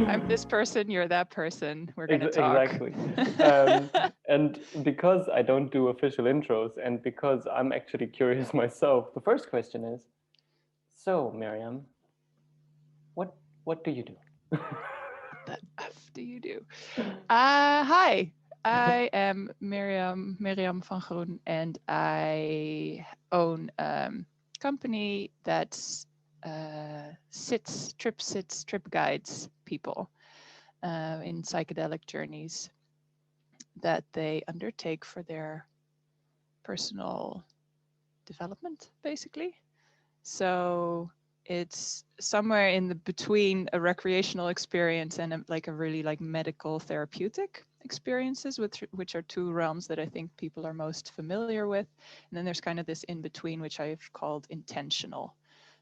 I'm this person, you're that person. We're going to talk. Exactly. And because I don't do official intros, and because I'm actually curious myself, the first question is, so Miriam, what do you do? What the F do you do? Hi, I am Miriam van Groen, and I own a company that trip guides people in psychedelic journeys that they undertake for their personal development, basically. So it's somewhere in the between a recreational experience and a really medical therapeutic experiences, which are two realms that I think people are most familiar with. And then there's kind of this in between, which I've called intentional.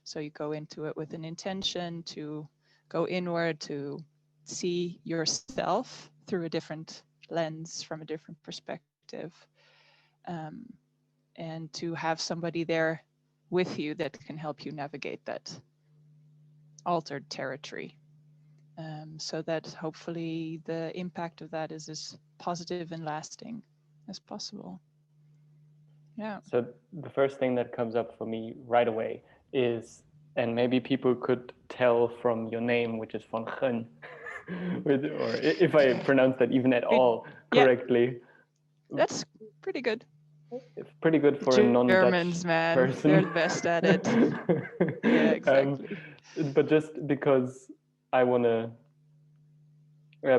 So you go into it with an intention to go inward, to see yourself through a different lens, from a different perspective, and to have somebody there with you that can help you navigate that altered territory, so that hopefully the impact of that is as positive and lasting as possible. Yeah. So the first thing that comes up for me right away is, and maybe people could tell from your name, which is van Groen, or if I pronounce that even at all correctly. Yeah. That's pretty good. It's pretty good for a non-Dutch Germans, man, person. they're the best at it. Yeah, exactly. But just because I want to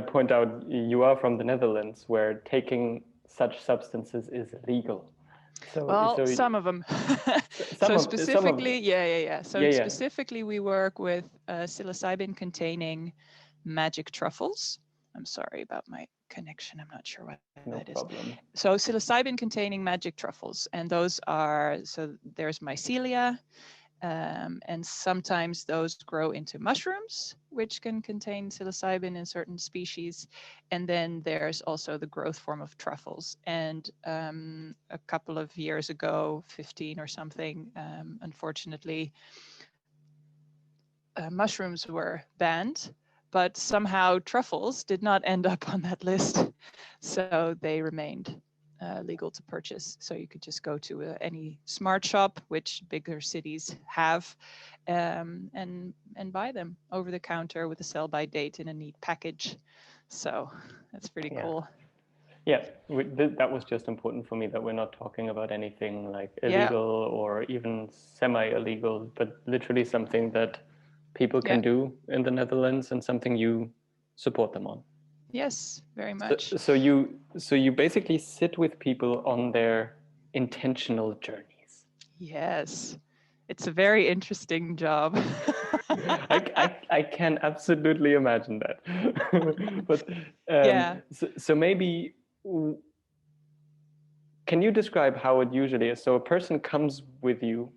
point out, you are from the Netherlands, where taking such substances is illegal. So some of them. So specifically, specifically, we work with psilocybin-containing magic truffles. I'm sorry about my connection. I'm not sure what that is. Problem. So psilocybin-containing magic truffles, and those are, so there's mycelia, and sometimes those grow into mushrooms, which can contain psilocybin in certain species. And then there's also the growth form of truffles. And a couple of years ago, 15 or something, unfortunately, mushrooms were banned, but somehow truffles did not end up on that list. So they remained legal to purchase. So you could just go to any smart shop, which bigger cities have, and buy them over the counter with a sell-by date in a neat package. So that's pretty cool. Yeah, that was just important for me, that we're not talking about anything like illegal or even semi-illegal, but literally something that people can do in the Netherlands and something you support them on. Yes, very much. So you basically sit with people on their intentional journeys. Yes, it's a very interesting job. I can absolutely imagine that. But so maybe, can you describe how it usually is? So a person comes with you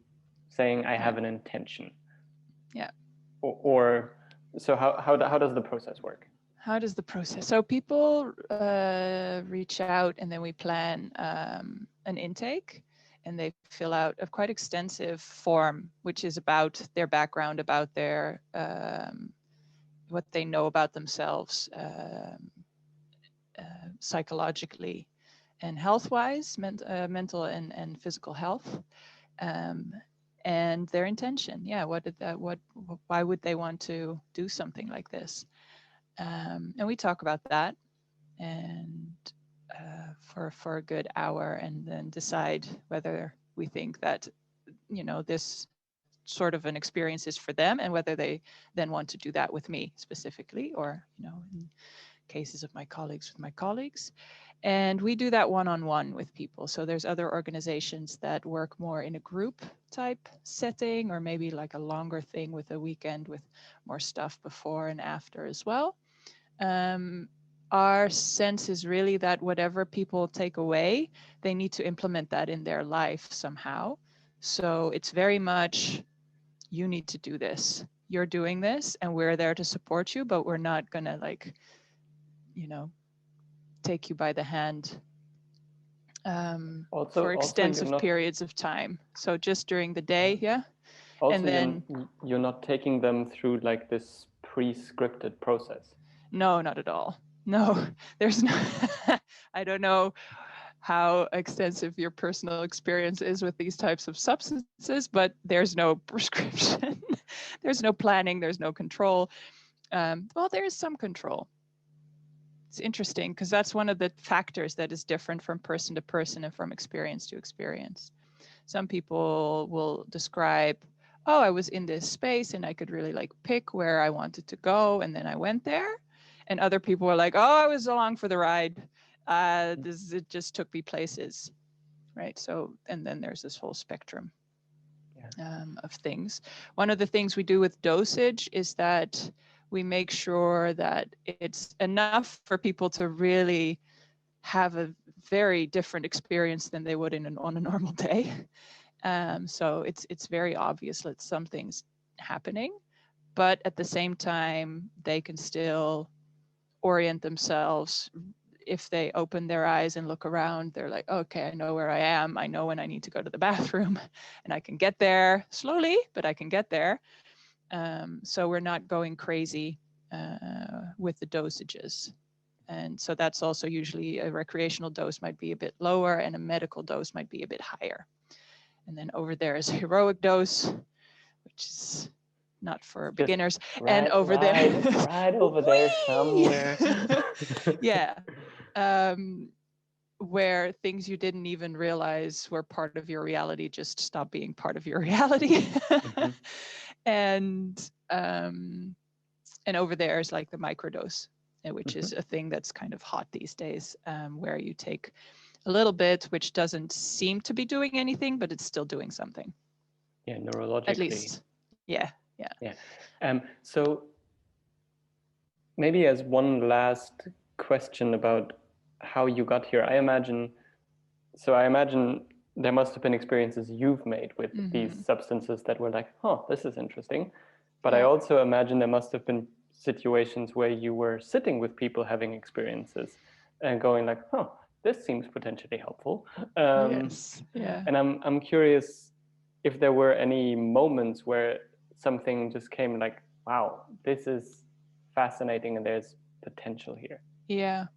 saying, I have an intention. Yeah. Or so how does the process work? How does the process? So people reach out, and then we plan an intake, and they fill out a quite extensive form, which is about their background, about their what they know about themselves, psychologically and health-wise, mental and physical health, and their intention. Yeah, why would they want to do something like this? And we talk about that, and for a good hour, and then decide whether we think that, this sort of an experience is for them, and whether they then want to do that with me specifically, or, in cases of my colleagues, with my colleagues. And we do that one-on-one with people. So there's other organizations that work more in a group type setting, or maybe like a longer thing with a weekend with more stuff before and after as well. Our sense is really that whatever people take away, they need to implement that in their life somehow. So it's very much, you need to do this. You're doing this, and we're there to support you, but we're not gonna take you by the hand for extensive periods of time. So just during the day, Also, And then you're not taking them through like this pre-scripted process. no, not at all. No, there's no, I don't know how extensive your personal experience is with these types of substances, but there's no prescription. There's no planning, there's no control. Well, there is some control. It's interesting because that's one of the factors that is different from person to person and from experience to experience. Some people will describe, oh, I was in this space and I could really like pick where I wanted to go, and then I went there. And other people were like, oh, I was along for the ride. It just took me places, right? So, and then there's this whole spectrum of things. One of the things we do with dosage is that we make sure that it's enough for people to really have a very different experience than they would on a normal day. So it's very obvious that something's happening, but at the same time, they can still orient themselves. If they open their eyes and look around, they're like, okay, I know where I am. I know when I need to go to the bathroom, and I can get there slowly, but I can get there. So we're not going crazy with the dosages. And so that's also usually a recreational dose might be a bit lower and a medical dose might be a bit higher. And then over there is a heroic dose, which is not for beginners. And over there, right over there somewhere. Yeah. Where things you didn't even realize were part of your reality just stop being part of your reality. Mm-hmm. And over there is like the microdose, which mm-hmm. is a thing that's kind of hot these days, where you take a little bit, which doesn't seem to be doing anything, but it's still doing something. Yeah, neurologically. At least, yeah. So maybe as one last question about how you got here, I imagine there must have been experiences you've made with mm-hmm. these substances that were like, oh, this is interesting. But I also imagine there must have been situations where you were sitting with people having experiences and going like, oh, this seems potentially helpful. Yes. Yeah. And I'm curious if there were any moments where something just came like, wow, this is fascinating and there's potential here. Yeah.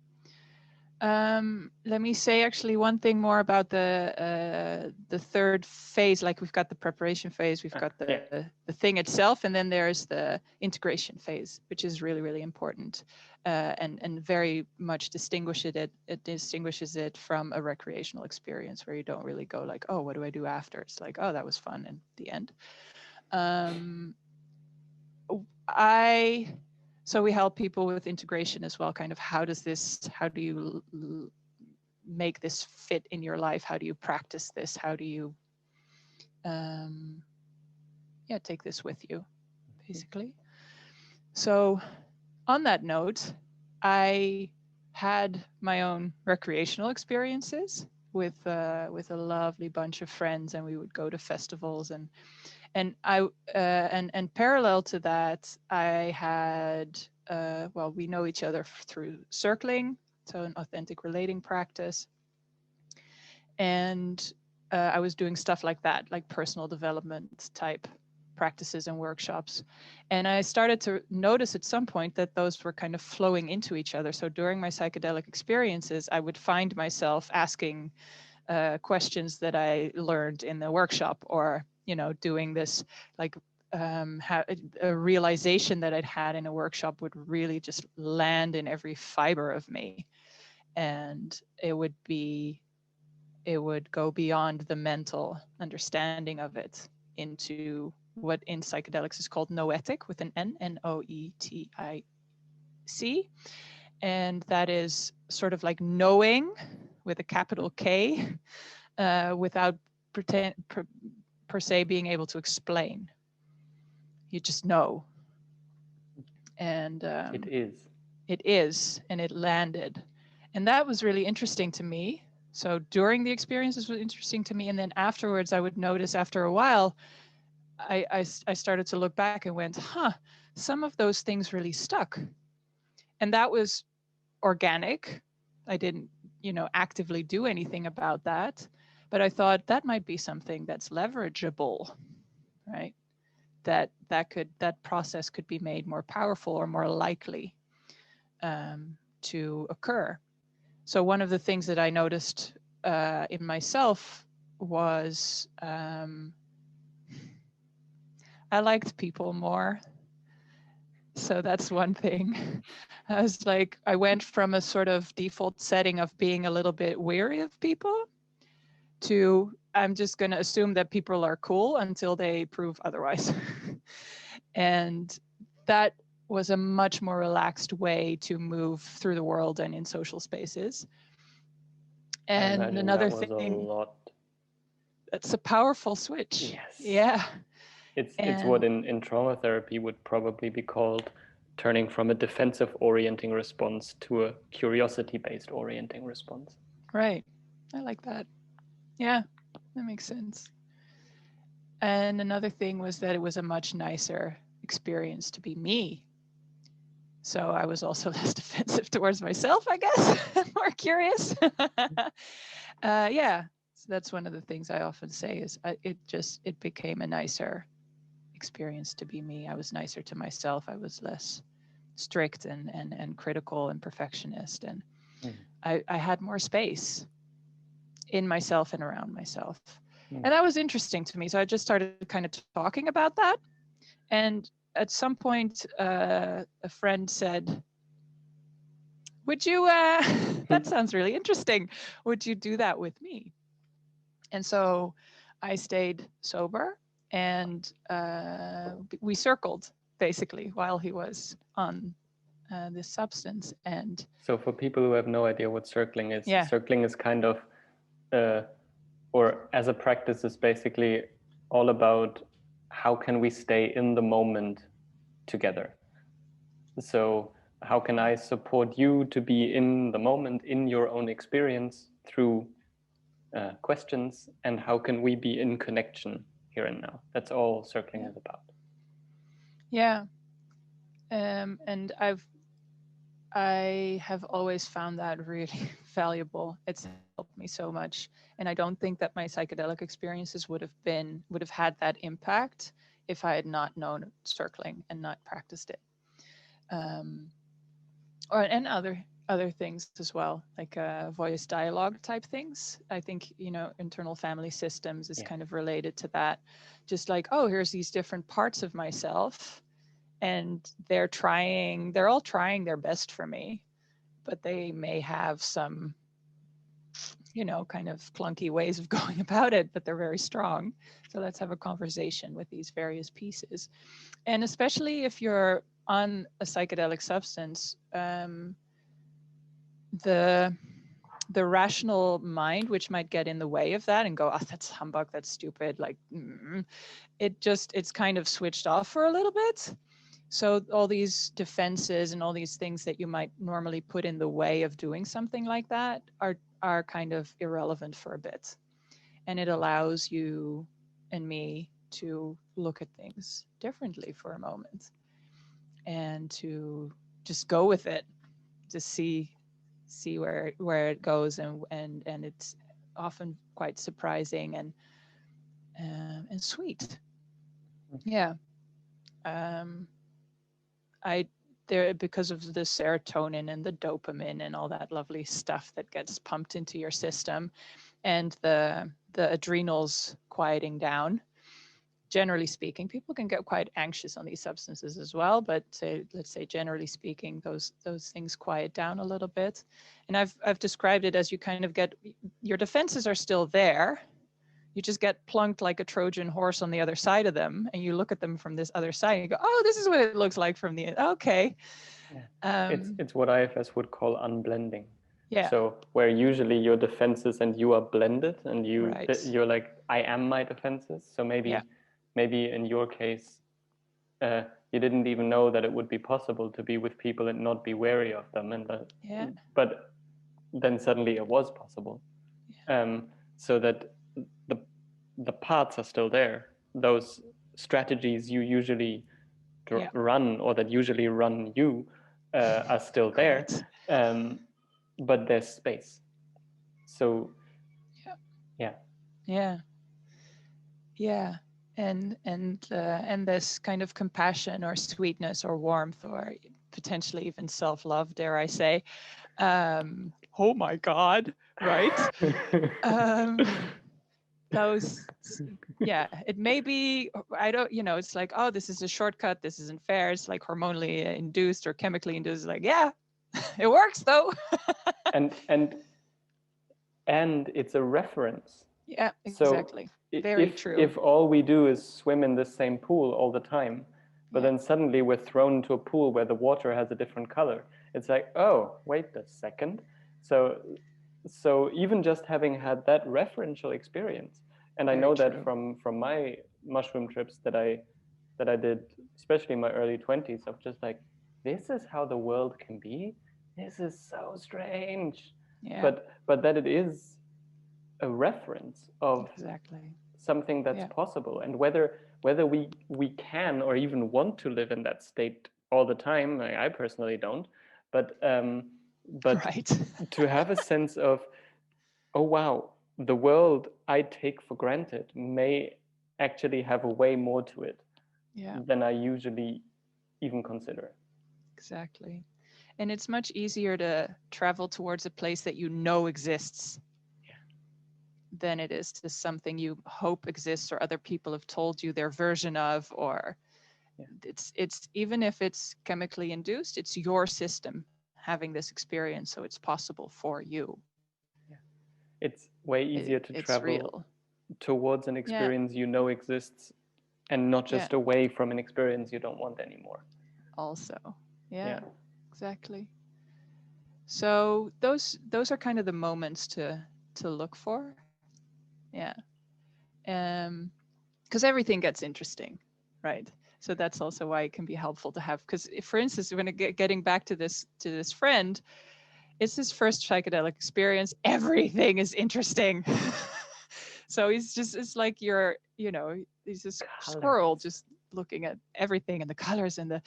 Let me say actually one thing more about the third phase. Like we've got the preparation phase, we've got the thing itself, and then there's the integration phase, which is really, really important, and very much distinguishes it from a recreational experience where you don't really go like, oh, what do I do after? It's like, oh, that was fun, and the end. So we help people with integration as well, kind of how do you make this fit in your life? How do you practice this? How do you take this with you, basically? So on that note, I had my own recreational experiences with a lovely bunch of friends, and we would go to festivals and parallel to that, I had, we know each other through circling, so an authentic relating practice. And I was doing stuff like that, like personal development type practices and workshops. And I started to notice at some point that those were kind of flowing into each other. So during my psychedelic experiences, I would find myself asking questions that I learned in the workshop, or doing this, like a realization that I'd had in a workshop would really just land in every fiber of me. And it would go beyond the mental understanding of it into what in psychedelics is called noetic, with an N, Noetic. And that is sort of like knowing with a capital K, without per se being able to explain. You just know. And it is, and it landed. And that was really interesting to me. So during the experiences was interesting to me. And then afterwards, I would notice after a while, I started to look back and went, some of those things really stuck. And that was organic. I didn't, actively do anything about that. But I thought that might be something that's leverageable, right? that process could be made more powerful or more likely to occur. So one of the things that I noticed in myself was I liked people more. So that's one thing. I was like, I went from a sort of default setting of being a little bit weary of people to I'm just going to assume that people are cool until they prove otherwise. And that was a much more relaxed way to move through the world and in social spaces. And I imagine another that was thing, a lot. it's a powerful switch. Yes. Yeah. It's what in trauma therapy would probably be called turning from a defensive orienting response to a curiosity-based orienting response. Right. I like that. Yeah, that makes sense. And another thing was that it was a much nicer experience to be me. So I was also less defensive towards myself, I guess, more curious. Yeah, so that's one of the things I often say is it became a nicer experience to be me. I was nicer to myself. I was less strict and critical and perfectionist. And I had more space in myself and around myself. And that was interesting to me. So I just started kind of talking about that. And at some point, a friend said, would you, that sounds really interesting. Would you do that with me? And so I stayed sober and we circled basically while he was on this substance. And so for people who have no idea what circling is, yeah. Circling is kind of, or as a practice is basically all about how can we stay in the moment together. So how can I support you to be in the moment, in your own experience through questions, and how can we be in connection here and now? That's all circling is about. Yeah. And I have always found that really valuable. It's helped me so much. And I don't think that my psychedelic experiences would have had that impact if I had not known circling and not practiced it. And other things as well, like voice dialogue type things. I think, internal family systems is kind of related to that. Just like, oh, here's these different parts of myself and they're all trying their best for me, but they may have some, kind of clunky ways of going about it, but they're very strong. So let's have a conversation with these various pieces. And especially if you're on a psychedelic substance, the rational mind, which might get in the way of that and go, oh, that's humbug, that's stupid, like, it's kind of switched off for a little bit. So all these defenses and all these things that you might normally put in the way of doing something like that are kind of irrelevant for a bit. And it allows you and me to look at things differently for a moment and to just go with it, to see where it goes. And it's often quite surprising and sweet. Yeah. Because of the serotonin and the dopamine and all that lovely stuff that gets pumped into your system, and the adrenals quieting down. Generally speaking, people can get quite anxious on these substances as well, but let's say generally speaking, those things quiet down a little bit. And I've described it as you kind of get, your defenses are still there. You just get plunked like a Trojan horse on the other side of them, and you look at them from this other side and you go, oh, this is what it looks like from the, okay. Yeah. It's what IFS would call unblending. Yeah. So where usually your defenses and you are blended, and you're like, I am my defenses. So maybe in your case, you didn't even know that it would be possible to be with people and not be wary of them, but then suddenly it was possible. So that the parts are still there. Those strategies you usually run, or that usually run you, are still there, but there's space. So yeah. and this kind of compassion or sweetness or warmth or potentially even self-love, dare I say. Oh my God, right? Those, yeah, it may be, I don't, it's like, oh, this is a shortcut, this isn't fair, it's like hormonally induced or chemically induced. Like, yeah, it works though. and it's a reference. Yeah, exactly. So very true. if all we do is swim in the same pool all the time, but then suddenly we're thrown into a pool where the water has a different color, it's like, oh, wait a second. So even just having had that referential experience, and I know that from my mushroom trips that I did, especially in my early 20s, of just like, this is how the world can be. This is so strange. Yeah. But that it is a reference of exactly something that's possible, and whether we can or even want to live in that state all the time. I personally don't, but right. to have a sense of, oh wow, the world I take for granted may actually have a way more to it than I usually even consider. Exactly. And it's much easier to travel towards a place that you know exists than it is to something you hope exists or other people have told you their version of, or it's even if it's chemically induced, it's your system having this experience, so it's possible for you. It's way easier to travel real. Towards an experience you know exists, and not just away from an experience you don't want anymore. Also, exactly. So those are kind of the moments to look for. Because everything gets interesting, right? So that's also why it can be helpful to have, because for instance, when getting back to this friend, it's his first psychedelic experience, everything is interesting. So it's like he's this squirrel just looking at everything and the colors and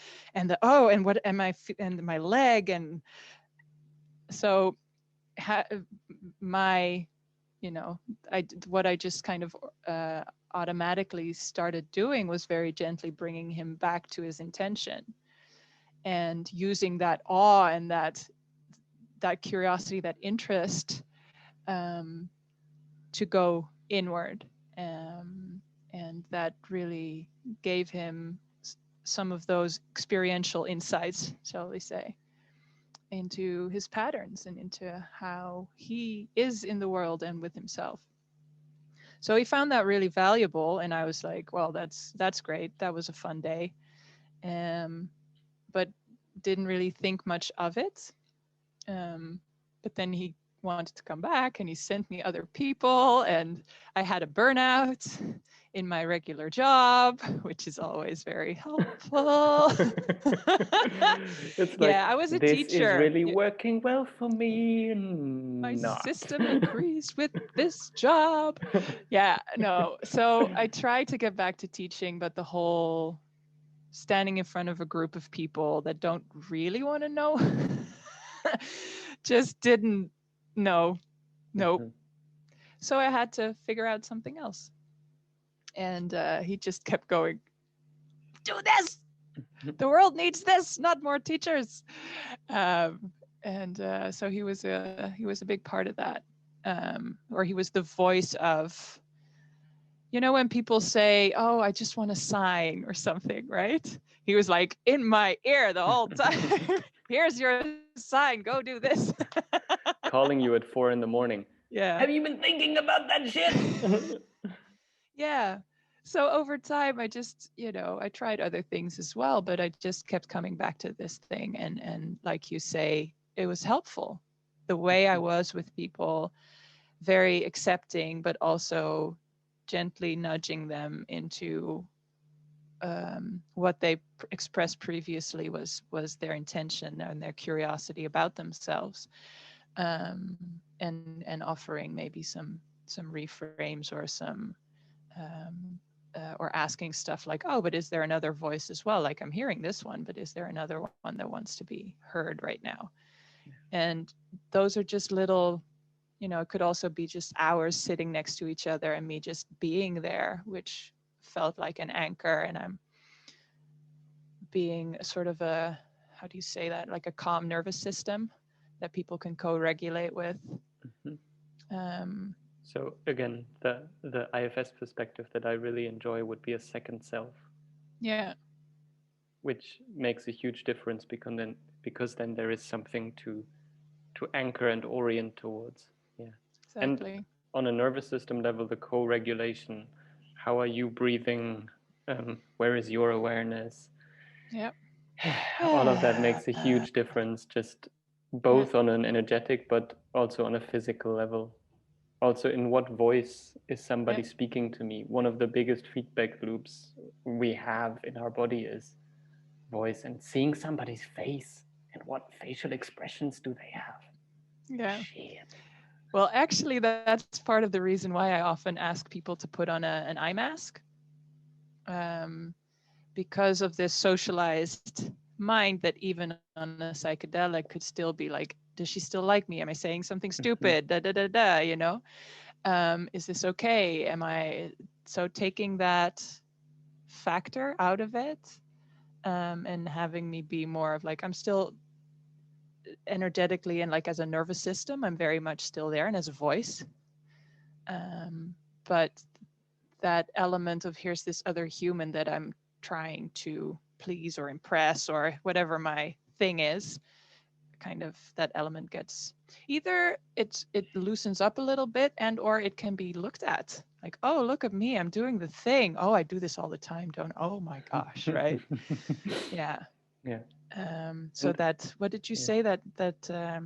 what am I, and my leg, and so what I just kind of automatically started doing was very gently bringing him back to his intention, and using that awe and that curiosity, that interest, to go inward, and that really gave him some of those experiential insights, shall we say, into his patterns and into how he is in the world and with himself. So he found that really valuable, and I was like, well, that's great. That was a fun day. But didn't really think much of it. But then he wanted to come back, and he sent me other people, and I had a burnout in my regular job, which is always very helpful. It's like, I was a this teacher. is really working well for me. My system increased with this job. So I tried to get back to teaching, but the whole standing in front of a group of people that don't really want to know just didn't know. Nope. So I had to figure out something else. And he just kept going, do this. The world needs this, not more teachers. So he was a big part of that. Or he was the voice of, when people say, oh, I just want a sign or something, right? He was like in my ear the whole time. Here's your sign, go do this. Calling you at 4 a.m. Yeah. Have you been thinking about that shit? Yeah. So over time, I just, I tried other things as well, but I just kept coming back to this thing. And like you say, it was helpful. The way I was with people, very accepting, but also gently nudging them into what they expressed previously was their intention and their curiosity about themselves, and offering maybe some reframes or some or asking stuff like, oh, but is there another voice as well? Like, I'm hearing this one, but is there another one that wants to be heard right now? And those are just little, it could also be just hours sitting next to each other and me just being there, which felt like an anchor, and I'm being sort of a, how do you say that, like a calm nervous system that people can co-regulate with. So again, the IFS perspective that I really enjoy would be a second self. Yeah. Which makes a huge difference, because then there is something to anchor and orient towards. Yeah. Exactly. And on a nervous system level, the co-regulation, how are you breathing? Where is your awareness? Yeah. All of that makes a huge difference, just both on an energetic but also on a physical level. Also, in what voice is somebody speaking to me? One of the biggest feedback loops we have in our body is voice, and seeing somebody's face and what facial expressions do they have. Yeah. Shit. Well, actually, that's part of the reason why I often ask people to put on an eye mask, because of this socialized mind that even on a psychedelic could still be like, does she still like me? Am I saying something stupid? Da da da da. You know, is this okay? Am I so taking that factor out of it, and having me be more of like, I'm still energetically and like as a nervous system, I'm very much still there, and as a voice. But that element of here's this other human that I'm trying to please or impress or whatever my thing is, kind of that element gets either it loosens up a little bit, and or it can be looked at like, oh, look at me, I'm doing the thing. Oh, I do this all the time, don't, oh my gosh, right? Yeah. Yeah. So And, that, what did you say, that a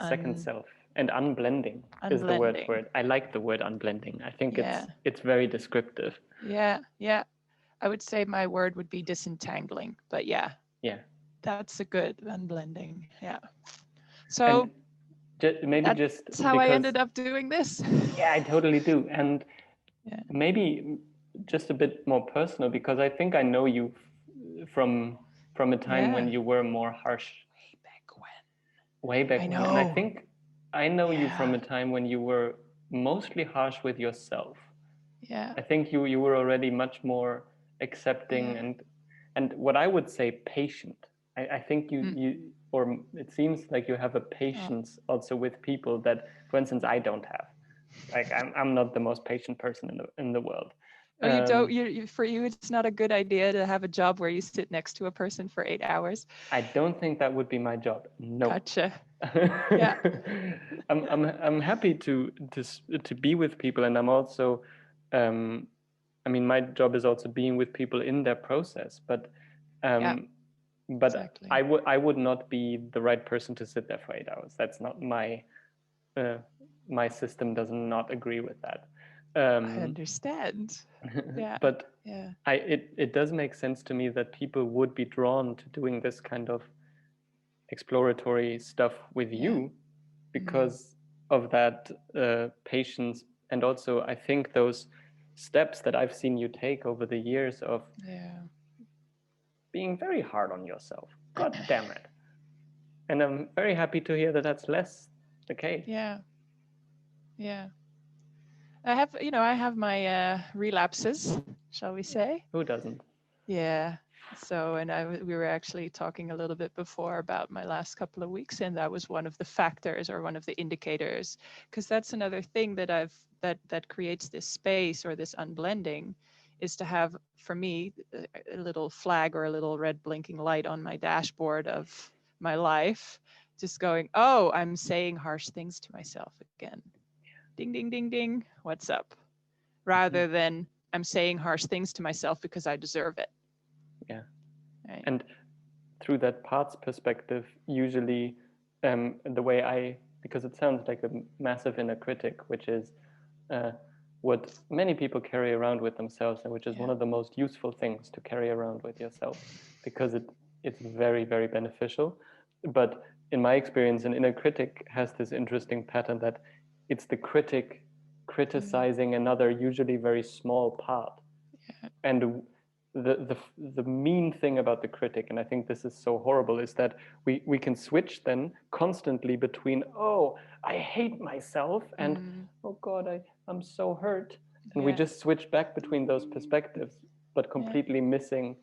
second self and unblending is the word for it. I like the word unblending. I think it's very descriptive. Yeah. I would say my word would be disentangling, but yeah, that's a good unblending. Yeah. So maybe that's just how because I ended up doing this. Yeah, I totally do. And maybe just a bit more personal, because I think I know you from a time when you were more harsh. Way back when. And I think I know you from a time when you were mostly harsh with yourself. Yeah. I think you were already much more accepting and what I would say patient. I think you or it seems like you have a patience also with people that, for instance, I don't have. Like I'm not the most patient person in the world. Oh, you don't. For you, it's not a good idea to have a job where you sit next to a person for 8 hours. I don't think that would be my job. No. Gotcha. Yeah. I'm happy to be with people, and I'm also, I mean, my job is also being with people in their process. But exactly. I would not be the right person to sit there for 8 hours. That's not my my system does not agree with that. I understand. Yeah. But it does make sense to me that people would be drawn to doing this kind of exploratory stuff with you because of that patience, and also I think those steps that I've seen you take over the years of being very hard on yourself. God damn it. And I'm very happy to hear that that's less the case. Yeah. I have my relapses, shall we say? Who doesn't? Yeah. So, and we were actually talking a little bit before about my last couple of weeks, and that was one of the factors or one of the indicators, because that's another thing that that creates this space or this unblending, is to have, for me, a little flag or a little red blinking light on my dashboard of my life, just going, oh, I'm saying harsh things to myself again. Ding, ding, ding, ding. What's up? Rather than I'm saying harsh things to myself because I deserve it. Yeah. Right. And through that parts perspective, usually the way because it sounds like a massive inner critic, which is what many people carry around with themselves, and which is one of the most useful things to carry around with yourself, because it's very, very beneficial. But in my experience, an inner critic has this interesting pattern that it's the critic criticizing another, usually very small part. And the mean thing about the critic, and I think this is so horrible, is that we can switch then constantly between, oh, I hate myself, and oh God, I'm so hurt. And we just switch back between those perspectives, but completely missing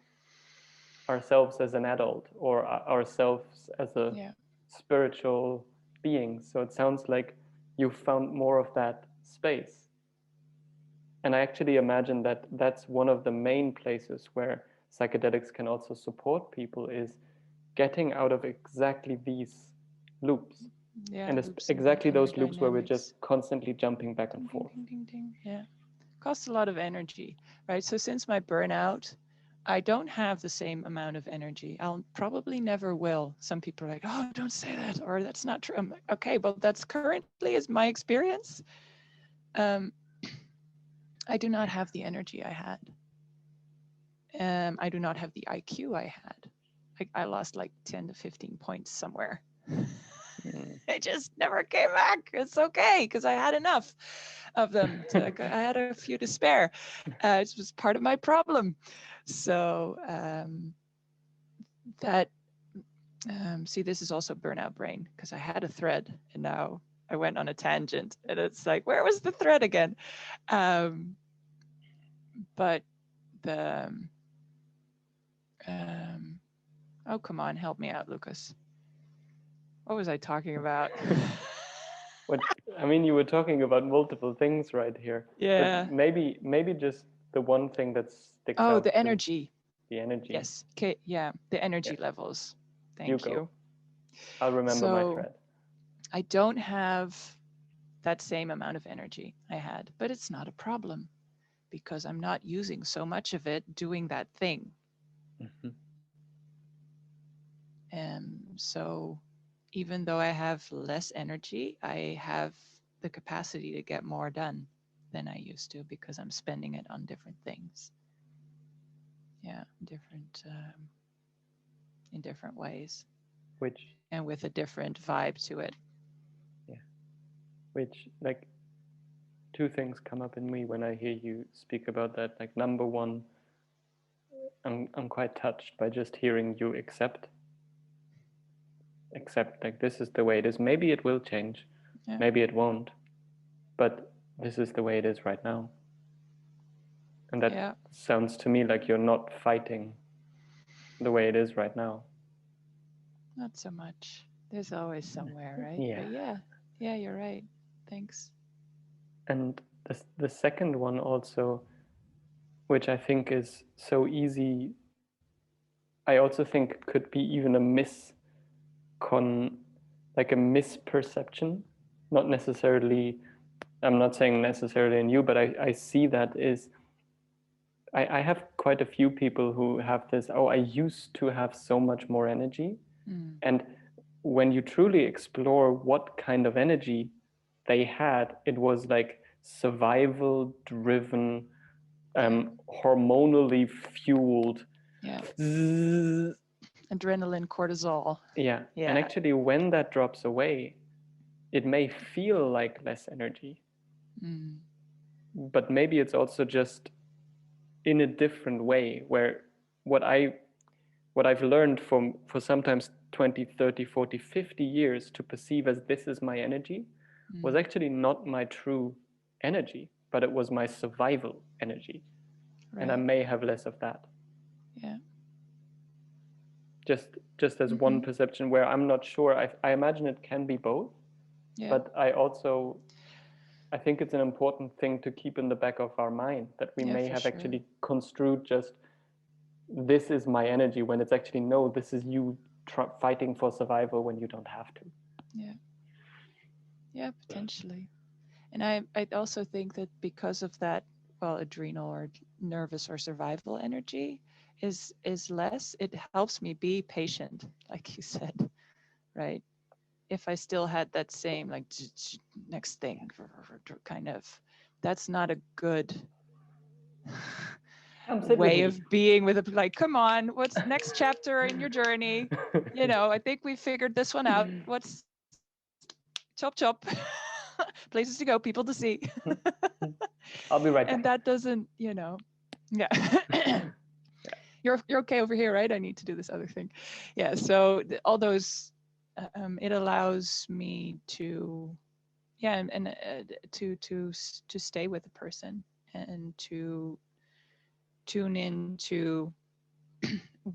ourselves as an adult or ourselves as a spiritual being. So it sounds like you found more of that space. And I actually imagine that that's one of the main places where psychedelics can also support people, is getting out of exactly these loops. And it's exactly those loops where we're just constantly jumping back and forth. Yeah. Costs a lot of energy, right? So since my burnout, I don't have the same amount of energy. I'll probably never will. Some people are like, oh, don't say that, or that's not true. I'm like, okay, well, that's currently is my experience. I do not have the energy I had. I do not have the IQ I had. I lost like 10 to 15 points somewhere. I just never came back. It's okay, because I had enough of them. I had a few to spare. It was part of my problem. So see, this is also burnout brain, because I had a thread and now I went on a tangent, and it's like, where was the thread again? But the oh, come on, help me out, Lucas. What was I talking about? I mean, you were talking about multiple things right here. Yeah. But maybe just the one thing that sticks out. Oh, the energy. The energy. Yes. Okay. Yeah. The energy levels. Thank you. I'll remember my thread. I don't have that same amount of energy I had, but it's not a problem because I'm not using so much of it doing that thing. Mm-hmm. So even though I have less energy, I have the capacity to get more done than I used to because I'm spending it on different things. Yeah, in different ways. And with a different vibe to it. Yeah. Which, like, two things come up in me when I hear you speak about that. Like, number one, I'm quite touched by just hearing you accept like this is the way it is. Maybe it will change, maybe it won't, but this is the way it is right now. And that sounds to me like you're not fighting the way it is right now. Not so much. There's always somewhere, right? Yeah. But yeah, you're right. Thanks. And the second one also, which I think is so easy, I also think could be even a misperception. Not necessarily, I'm not saying necessarily in you, but I see that is, I have quite a few people who have this, I used to have so much more energy. And when you truly explore what kind of energy they had, it was like survival driven, hormonally fueled. Yeah. Adrenaline, cortisol. Yeah. And actually, when that drops away, it may feel like less energy. But maybe it's also just in a different way, where what I've learned for sometimes 20, 30, 40, 50 years to perceive as this is my energy was actually not my true energy, but it was my survival energy. Right. And I may have less of that. Yeah. Just as one perception where I'm not sure. I imagine it can be both. Yeah. But I think it's an important thing to keep in the back of our mind that we may have actually construed just this is my energy when it's actually no, this is you fighting for survival when you don't have to. Yeah, potentially. And I also think that because of that, adrenal or nervous or survival energy is less, it helps me be patient, like you said, right? If I still had that same like next thing kind of, that's not a good way of being with come on, what's next chapter in your journey? I think we figured this one out. What's chop chop. Places to go, people to see. I'll be right back. And that doesn't, yeah. You're okay over here, right? I need to do this other thing. Yeah. So all those, it allows me to, and to stay with the person and to tune into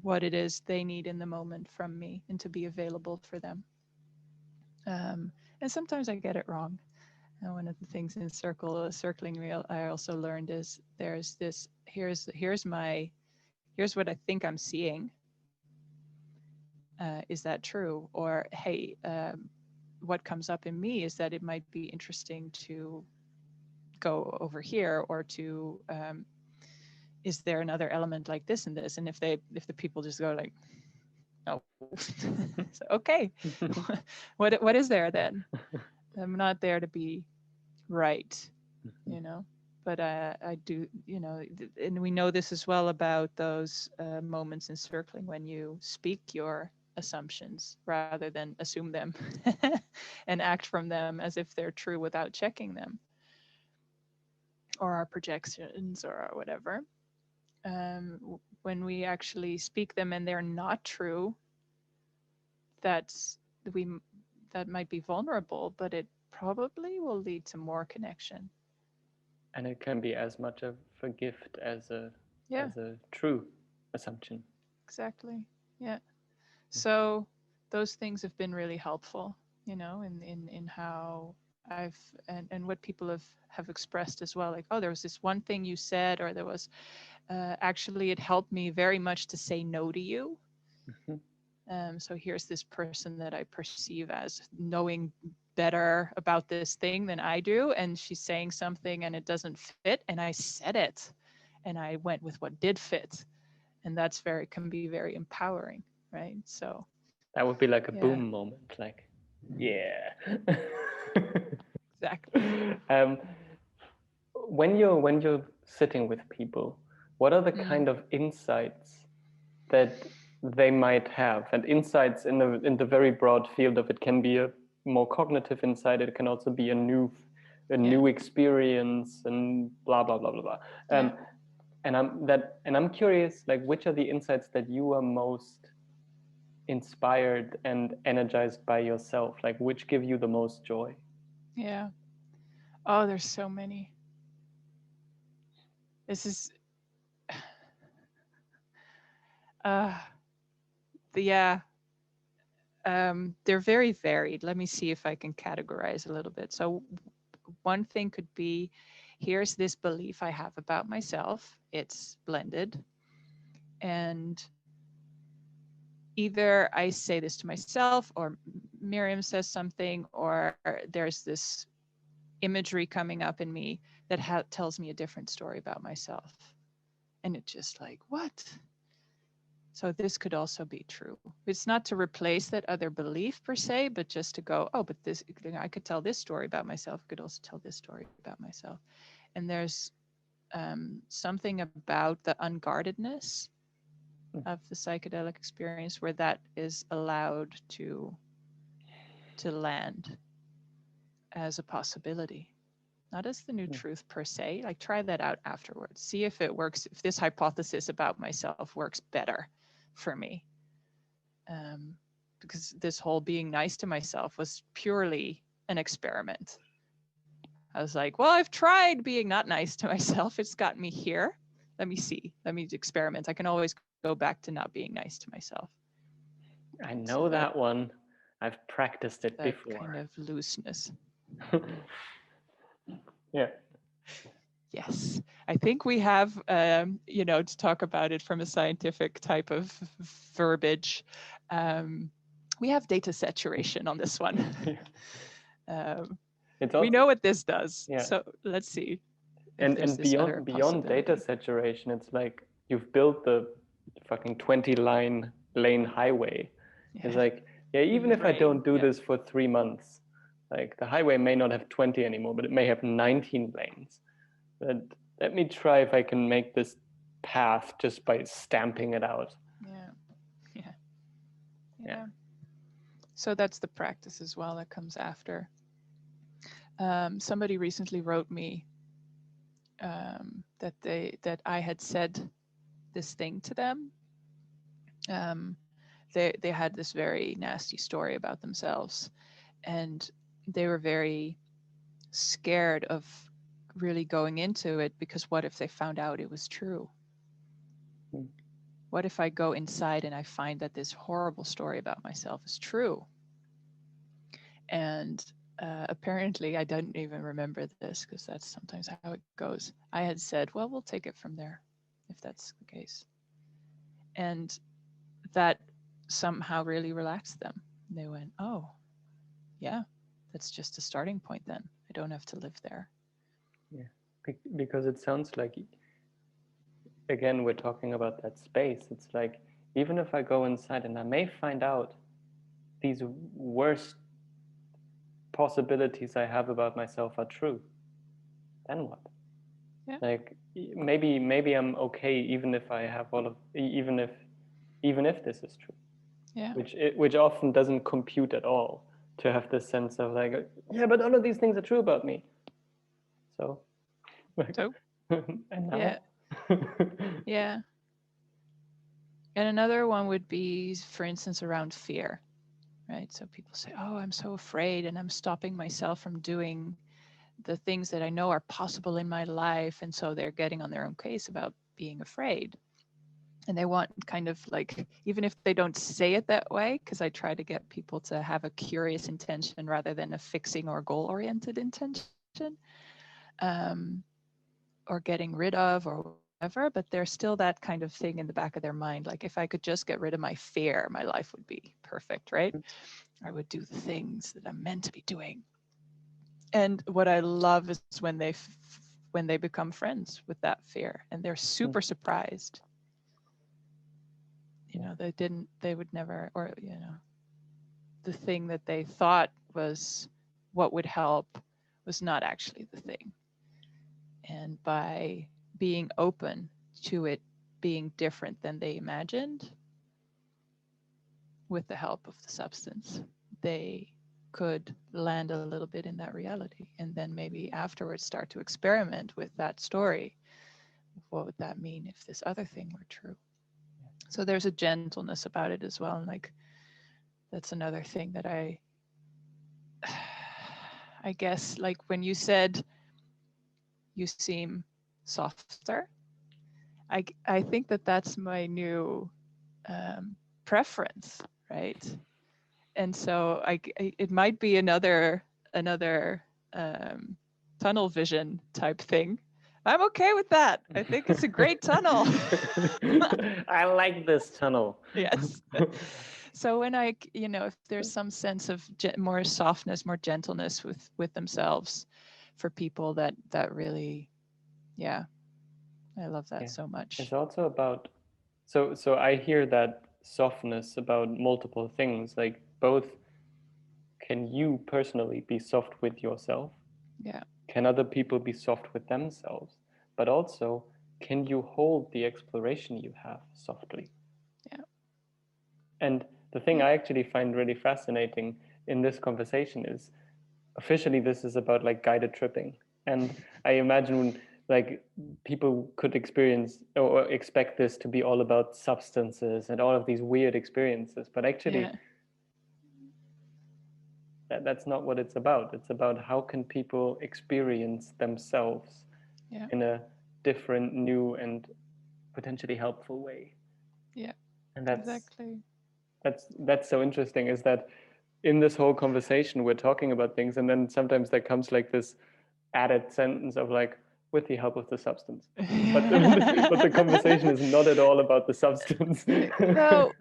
what it is they need in the moment from me, and to be available for them. And sometimes I get it wrong. And one of the things in circling real, I also learned is there's this, here's what I think I'm seeing. Is that true? Or, hey, what comes up in me is that it might be interesting to go over here, or to, is there another element like this and this? And if the people just go like, no, so, okay, what is there then? I'm not there to be right, you know. But I do, you know, and we know this as well about those moments in circling when you speak your assumptions rather than assume them and act from them as if they're true without checking them, or our projections or whatever. When we actually speak them and they're not true, that's that might be vulnerable, but it probably will lead to more connection. And it can be as much of a gift as a true assumption. Exactly. Yeah. So those things have been really helpful, you know, in how I've and what people have expressed as well. Like, oh, there was this one thing you said, or there was actually it helped me very much to say no to you. So here's this person that I perceive as knowing better about this thing than I do, and she's saying something and it doesn't fit, and I said it, and I went with what did fit, and that's can be very empowering, right? So that would be like a boom moment, like, yeah. Exactly. When you're sitting with people, what are the kind of insights that they might have? And insights in the very broad field of it can be a more cognitive insight. It can also be a new experience, and blah blah blah blah blah. And I'm curious, like, which are the insights that you are most inspired and energized by yourself? Like, which give you the most joy? Yeah. Oh, there's so many. This is they're very varied. Let me see if I can categorize a little bit. So one thing could be, here's this belief I have about myself. It's blended. And either I say this to myself, or Miriam says something, or there's this imagery coming up in me that tells me a different story about myself. And it's just like, what? So this could also be true. It's not to replace that other belief per se, but just to go, oh, but this, I could tell this story about myself. I could also tell this story about myself. And there's something about the unguardedness of the psychedelic experience where that is allowed to land as a possibility, not as the new truth per se. Like, try that out afterwards. See if it works, if this hypothesis about myself works better for me. Because this whole being nice to myself was purely an experiment. I was like, well, I've tried being not nice to myself. It's got me here. Let me see. Let me experiment. I can always go back to not being nice to myself. I know so that one. I've practiced it before. Kind of looseness. Yeah. Yes, I think we have, to talk about it from a scientific type of verbiage. We have data saturation on this one. We know what this does. Yeah. So let's see. And beyond data saturation, it's like you've built the fucking 20-lane highway. Yeah. It's like, even if I don't do this for 3 months, like, the highway may not have 20 anymore, but it may have 19 lanes. But let me try if I can make this path just by stamping it out. Yeah. So that's the practice as well that comes after. Somebody recently wrote me that I had said this thing to them. They had this very nasty story about themselves, and they were very scared of really going into it, because what if they found out it was true? What if I go inside and I find that this horrible story about myself is true? And apparently, I don't even remember this, because that's sometimes how it goes. I had said, well, we'll take it from there, if that's the case. And that somehow really relaxed them. They went, oh, yeah, that's just a starting point then. I don't have to live there. Yeah, because it sounds like, again, we're talking about that space. It's like, even if I go inside and I may find out these worst possibilities I have about myself are true, then what? Yeah. Like, maybe I'm okay even if I have even if this is true. Yeah. Which often doesn't compute at all, to have this sense of like, yeah, but all of these things are true about me. So, and now? Yeah. Yeah. And another one would be, for instance, around fear, right? So people say, oh, I'm so afraid, and I'm stopping myself from doing the things that I know are possible in my life. And so they're getting on their own case about being afraid. And they want kind of like, even if they don't say it that way, because I try to get people to have a curious intention rather than a fixing or goal-oriented intention, or getting rid of or whatever, but there's still that kind of thing in the back of their mind. Like, if I could just get rid of my fear, my life would be perfect, right? I would do the things that I'm meant to be doing. And what I love is when they become friends with that fear, and they're super surprised. You know, they would never, or, you know, the thing that they thought was what would help was not actually the thing. And by being open to it being different than they imagined, with the help of the substance, they could land a little bit in that reality, and then maybe afterwards start to experiment with that story. What would that mean if this other thing were true? So there's a gentleness about it as well. And like, that's another thing that I guess, like when you said you seem softer, I think that that's my new preference, right? And so it might be another tunnel vision type thing. I'm okay with that. I think it's a great tunnel. I like this tunnel. Yes. So when if there's some sense of more softness, more gentleness with themselves for people, that really, yeah, I love that so much. It's also about, so I hear that softness about multiple things, like both, can you personally be soft with yourself? Yeah. Can other people be soft with themselves? But also, can you hold the exploration you have softly? Yeah. And the thing I actually find really fascinating in this conversation is, officially this is about like guided tripping. And I imagine like people could experience or expect this to be all about substances and all of these weird experiences, but actually that's not what it's about. It's about how can people experience themselves in a different, new, and potentially helpful way. Yeah. And that's exactly. that's so interesting, is that in this whole conversation we're talking about things, and then sometimes there comes like this added sentence of like, with the help of the substance. But the conversation is not at all about the substance. No.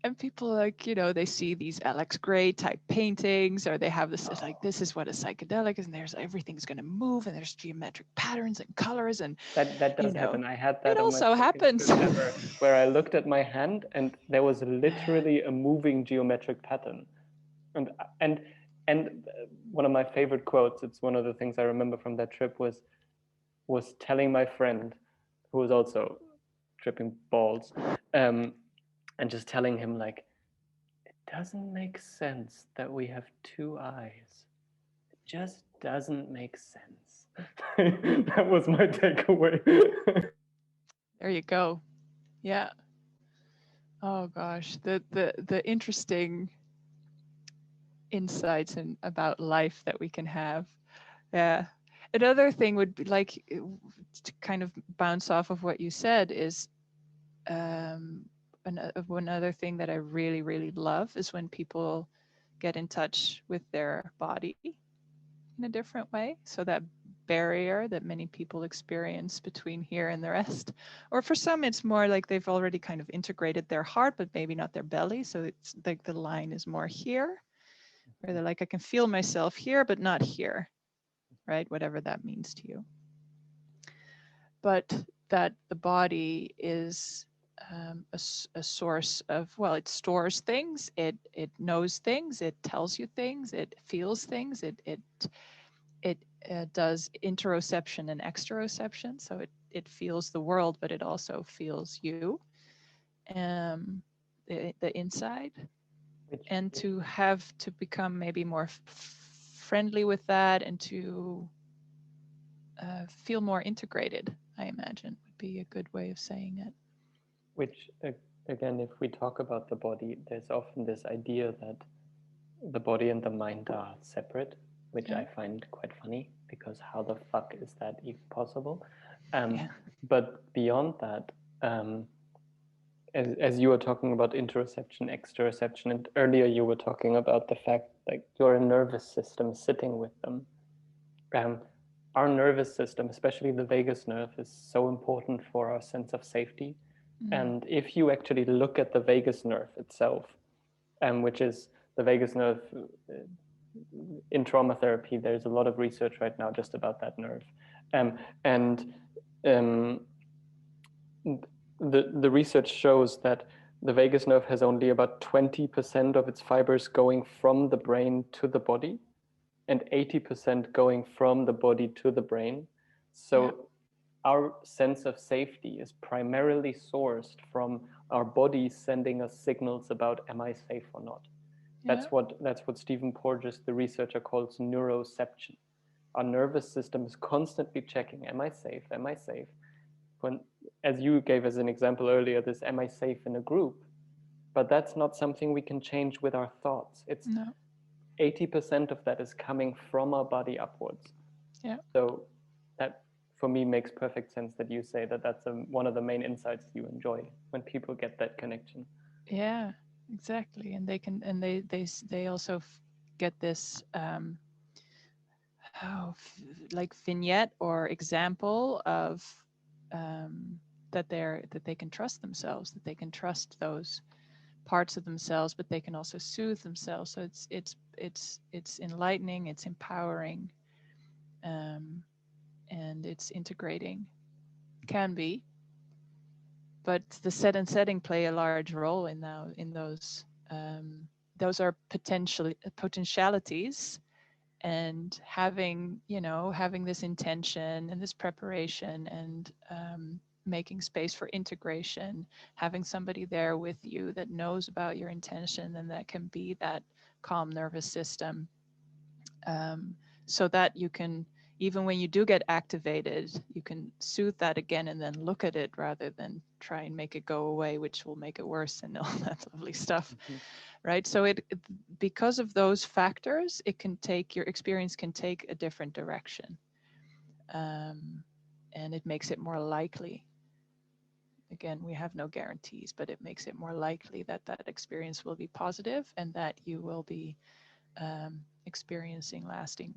And people, like, they see these Alex Gray type paintings, or they have this, like, this is what a psychedelic is, and there's everything's going to move, and there's geometric patterns and colors, and that does happen. I had that it on also my happens ever, where I looked at my hand and there was literally a moving geometric pattern. And one of my favorite quotes, it's one of the things I remember from that trip, was telling my friend, who was also tripping balls, and just telling him like, it doesn't make sense that we have two eyes. It just doesn't make sense. That was my takeaway. There you go. Yeah. Oh gosh, the interesting insights about life that we can have. Yeah. Another thing would be like to kind of bounce off of what you said is one other thing that I really, really love is when people get in touch with their body in a different way. So that barrier that many people experience between here and the rest, or for some, it's more like they've already kind of integrated their heart, but maybe not their belly. So it's like the line is more here, where they're like, I can feel myself here, but not here, right? Whatever that means to you. But that the body is a source of, well, it stores things, it knows things, it tells you things, it feels things, it does interoception and exteroception. So it feels the world, but it also feels you, the inside. And to have to become maybe more friendly with that and to feel more integrated, I imagine, would be a good way of saying it. Which, again, if we talk about the body, there's often this idea that the body and the mind are separate, which I find quite funny, because how the fuck is that even possible? But beyond that, as you were talking about interoception, exteroception, and earlier you were talking about the fact like your nervous system sitting with them. Our nervous system, especially the vagus nerve, is so important for our sense of safety. And if you actually look at the vagus nerve itself, which is the vagus nerve in trauma therapy, there's a lot of research right now just about that nerve. The research shows that the vagus nerve has only about 20% of its fibers going from the brain to the body, and 80% going from the body to the brain. So our sense of safety is primarily sourced from our bodies sending us signals about, am I safe or not? That's what Stephen Porges, the researcher, calls neuroception. Our nervous system is constantly checking, am I safe? Am I safe? When, as you gave as an example earlier, this am I safe in a group? But that's not something we can change with our thoughts. It's 80% of that is coming from our body upwards. So that, for me, makes perfect sense that you say that that's one of the main insights you enjoy, when people get that connection. Yeah, exactly. And they can, and they also get this like vignette or example of that they can trust themselves, that they can trust those parts of themselves, but they can also soothe themselves. So it's enlightening, it's empowering, and it's integrating. Can be, but the set and setting play a large role in those. Those are potentialities, and having this intention and this preparation and making space for integration, having somebody there with you that knows about your intention and that can be that calm nervous system, so that you can, even when you do get activated, you can soothe that again and then look at it rather than try and make it go away, which will make it worse and all that lovely stuff. Right? So because of those factors, your experience can take a different direction. And it makes it more likely. Again, we have no guarantees, but it makes it more likely that that experience will be positive and that you will be experiencing lasting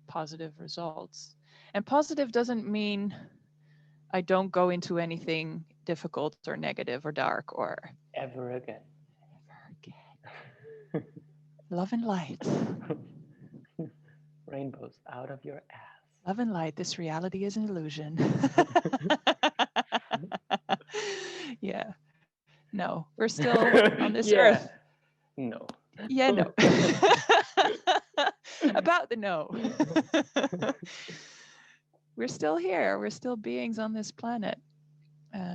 positive results. And positive doesn't mean I don't go into anything difficult or negative or dark or ever again. Love and light. Rainbows out of your ass. Love and light. This reality is an illusion. Yeah. No, we're still on this earth. No. Yeah, no. About the no. We're still here. We're still beings on this planet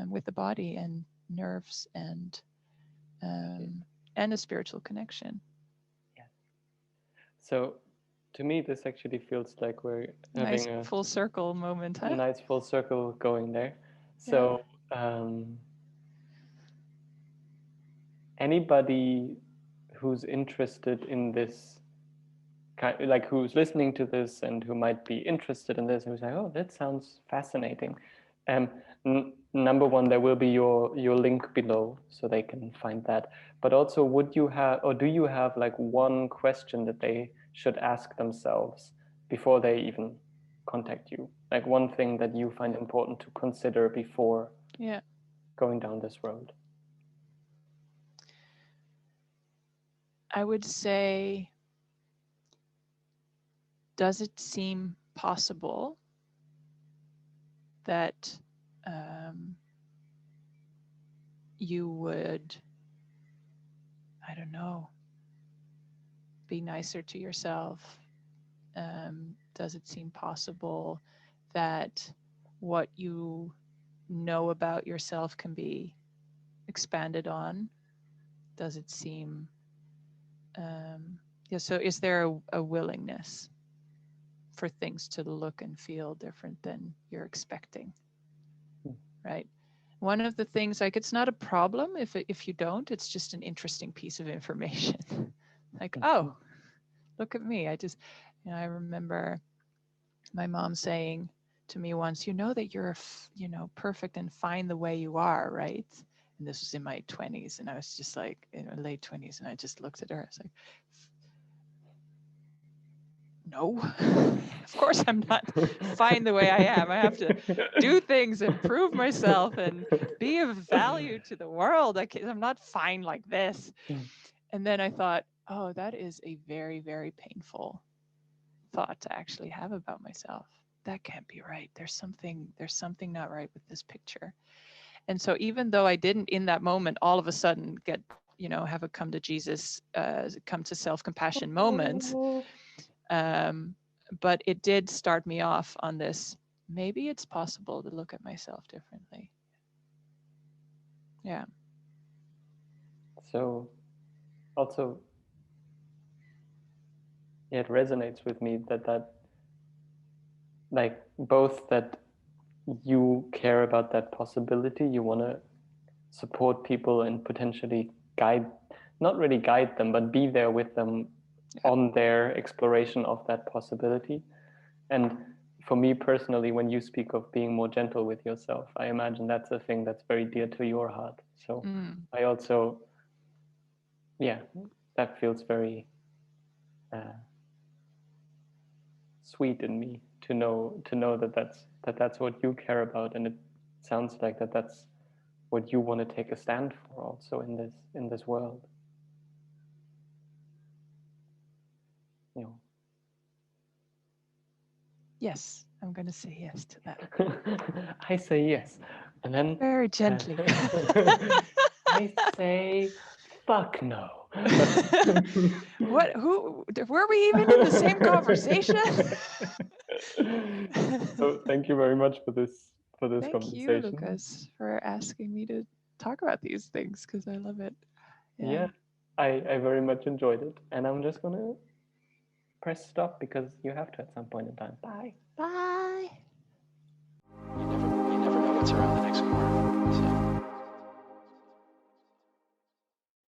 with the body and nerves and a spiritual connection. Yeah. So to me, this actually feels like we're having a full circle moment, huh? Nice full circle going there. So anybody who's interested in this like who's listening to this and who might be interested in this, who's like, oh, that sounds fascinating. Number one, there will be your link below so they can find that. But also, would you have, or do you have like one question that they should ask themselves before they even contact you? Like one thing that you find important to consider before going down this road? I would say, does it seem possible that you would, I don't know, be nicer to yourself? Does it seem possible that what you know about yourself can be expanded on? Does it seem, so is there a willingness for things to look and feel different than you're expecting, right? One of the things, like, it's not a problem if you don't, it's just an interesting piece of information. Like, oh, look at me. I remember my mom saying to me once, you know that you're, perfect and fine the way you are, right? And this was in my 20s, and I was just like, in my late 20s, and I just looked at her. I was like, no, of course I'm not fine the way I am. I have to do things and prove myself and be of value to the world. I'm not fine like this. And then I thought, oh, that is a very, very painful thought to actually have about myself. That can't be right. There's something not right with this picture. And so even though I didn't in that moment all of a sudden get, have a come to Jesus, come to self-compassion moment, but it did start me off on this, maybe it's possible to look at myself differently. Yeah. So also, it resonates with me that like both that you care about that possibility, you want to support people and potentially not really guide them, but be there with them on their exploration of that possibility. And for me personally, when you speak of being more gentle with yourself, I imagine that's a thing that's very dear to your heart. So I also, that feels very sweet in me to know that that's what you care about, and it sounds like that's what you want to take a stand for also in this world. Yes, I'm going to say yes to that. I say yes, and then very gently. I say fuck no. What? Who? Were we even in the same conversation? So thank you very much for this Thank conversation. You, Lucas, for asking me to talk about these things, because I love it. Yeah, I very much enjoyed it, and I'm just gonna press stop because you have to at some point in time. Bye. Bye. You never know what's around the